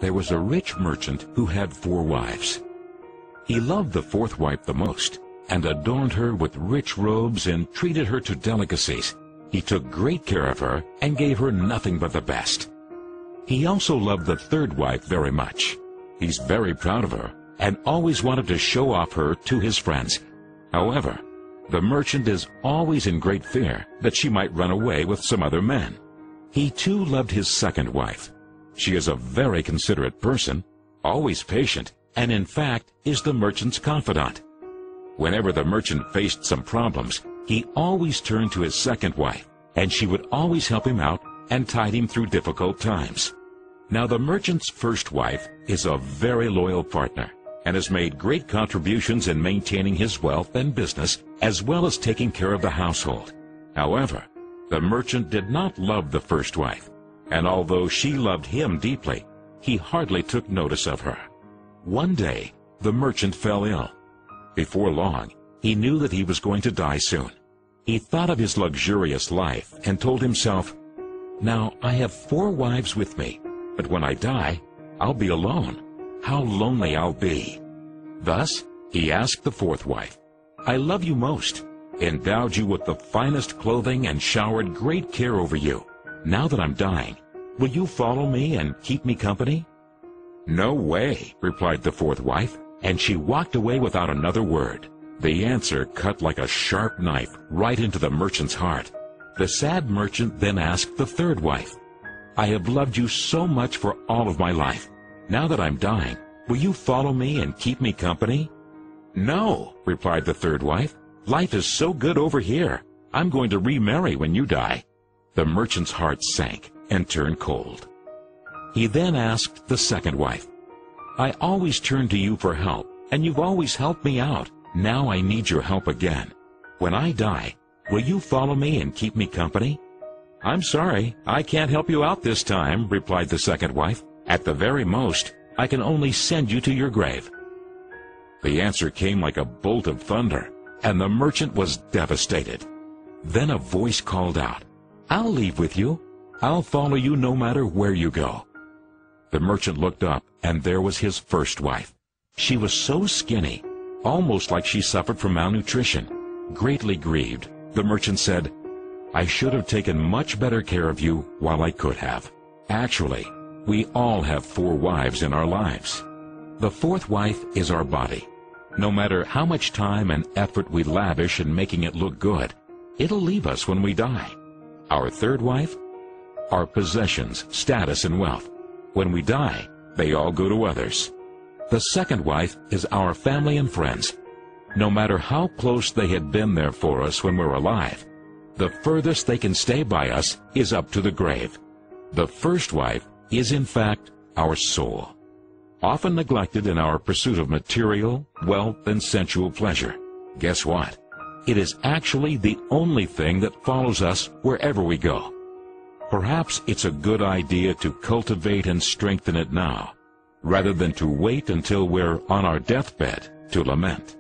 there was a rich merchant who had 4 wives. He loved the 4th wife the most, and adorned her with rich robes and treated her to delicacies. He took great care of her and gave her nothing but the best. He also loved the 3rd wife very much. He's very proud of her and always wanted to show off her to his friends. However, the merchant is always in great fear that she might run away with some other men. He too loved his 2nd wife. She is a very considerate person, always patient, and in fact is the merchant's confidant. Whenever the merchant faced some problems, he always turned to his 2nd wife, and she would always help him out and tide him through difficult times. Now the merchant's 1st wife is a very loyal partner, and has made great contributions in maintaining his wealth and business, as well as taking care of the household. However, the merchant did not love the 1st wife, and although she loved him deeply, he hardly took notice of her. One day, the merchant fell ill. Before long, he knew that he was going to die soon. He thought of his luxurious life and told himself, "Now I have 4 wives with me, but when I die, I'll be alone. How lonely I'll be." Thus, he asked the 4th wife, "I love you most, endowed you with the finest clothing, and showered great care over you. Now that I'm dying, will you follow me and keep me company?" "No way," replied the 4th wife, and she walked away without another word. The answer cut like a sharp knife right into the merchant's heart. The sad merchant then asked the 3rd wife, "I have loved you so much for all of my life. Now that I'm dying, will you follow me and keep me company?" "No," replied the 3rd wife. "Life is so good over here. I'm going to remarry when you die." The merchant's heart sank and turned cold. He then asked the 2nd wife, "I always turn to you for help, and you've always helped me out. Now I need your help again. When I die, will you follow me and keep me company?" "I'm sorry, I can't help you out this time," replied the 2nd wife. "At the very most, I can only send you to your grave." The answer came like a bolt of thunder, and the merchant was devastated. Then a voice called out, "I'll leave with you. I'll follow you no matter where you go." The merchant looked up, and there was his 1st wife. She was so skinny, almost like she suffered from malnutrition. Greatly grieved, the merchant said, "I should have taken much better care of you while I could have." Actually, we all have 4 wives in our lives. The 4th wife is our body. No matter how much time and effort we lavish in making it look good, it'll leave us when we die. Our 3rd wife? Our possessions, status, and wealth. When we die, they all go to others. The 2nd wife is our family and friends. No matter how close they had been there for us when we're alive, the furthest they can stay by us is up to the grave. The 1st wife is in fact our soul, often neglected in our pursuit of material, wealth, and sensual pleasure. Guess what? It is actually the only thing that follows us wherever we go. Perhaps it's a good idea to cultivate and strengthen it now, rather than to wait until we're on our deathbed to lament.